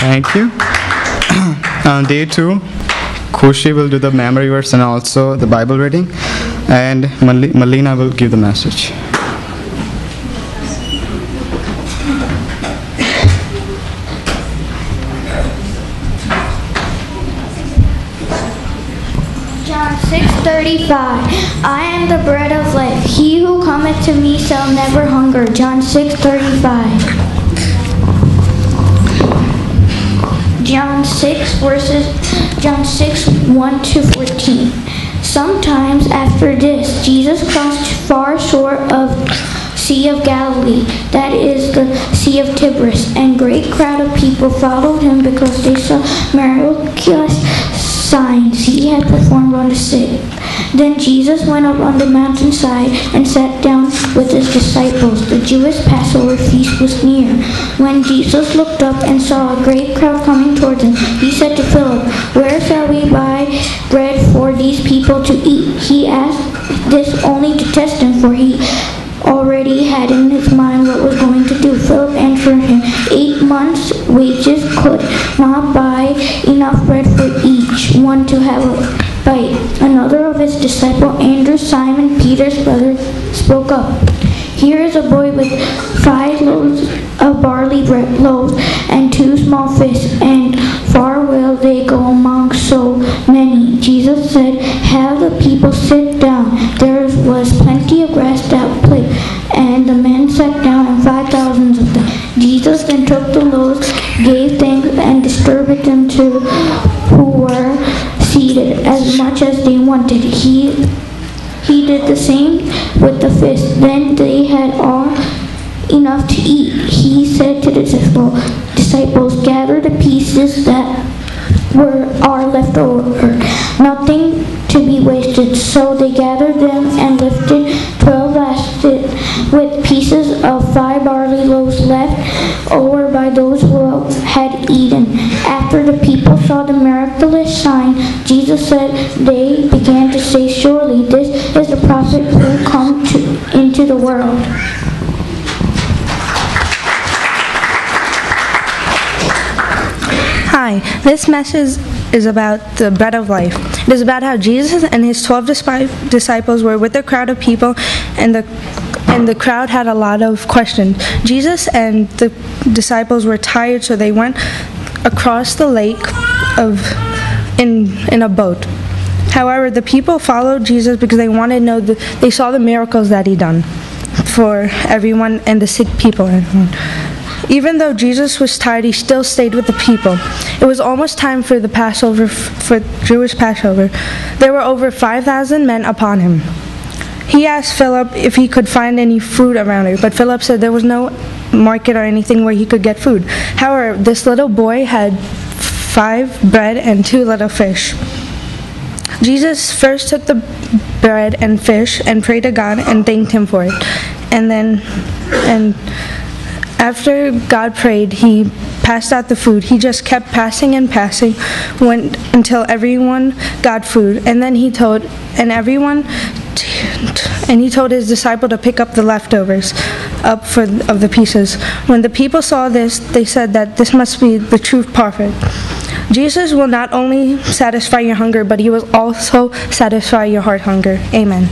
Thank you. On day 2, Khushi will do the memory verse and also the Bible reading, and Maleena will give the message. John 6:35. I am the bread of life. He who cometh to me shall never hunger. John 6:35. John 6:1-14. Sometimes after this, Jesus crossed far shore of Sea of Galilee, that is the Sea of Tiberias, and great crowd of people followed him because they saw miraculous signs he had performed on the sick. Then Jesus went up on the mountainside and sat down with his disciples. The Jewish Passover feast was near. When Jesus looked up and saw a great crowd coming towards him, he said to Philip, "Where shall we buy bread for these people to eat?" He asked this only to test him, for he already had in his mind what was going to do. Philip answered him, 8 months' wages could not buy enough bread for each one to have a bite. Another of his disciples, Andrew, Simon Peter's brother, spoke up. Here is a boy with 5 loaves of barley bread loaves and 2 small fish, and far will they go among so many? Jesus said, have the people sit down. There was plenty of grass that place, and the men sat down, and 5,000 of them. Jesus then took the loaves, gave thanks, and distributed them to who were seated as much as they wanted. He did the same with the fish. Then they had all enough to eat. He said to the disciples, gather the pieces that are left over, nothing to be wasted. So they gathered them and lifted 12 baskets with pieces of 5 barley loaves left over by those who had eaten. After the people saw the miraculous sign Jesus said, they began to say, surely this is the prophet who come into the world. Hi, this message is about the bread of life. It is about how Jesus and his 12 disciples were with a crowd of people, and the crowd had a lot of questions. Jesus and the disciples were tired, so they went across the lake in a boat. However, the people followed Jesus because they wanted to know they saw the miracles that he done for everyone and the sick people and everyone. Even though Jesus was tired, he still stayed with the people. It was almost time for the Passover, for Jewish Passover. There were over 5,000 men upon him. He asked Philip if he could find any food around here, but Philip said there was no market or anything where he could get food. However, this little boy had 5 bread and 2 little fish. Jesus first took the bread and fish and prayed to God and thanked him for it. And after God prayed, he passed out the food. He just kept passing and passing until everyone got food. And then he told his disciple to pick up the leftovers of the pieces. When the people saw this, they said that this must be the true prophet. Jesus will not only satisfy your hunger, but he will also satisfy your heart hunger. Amen.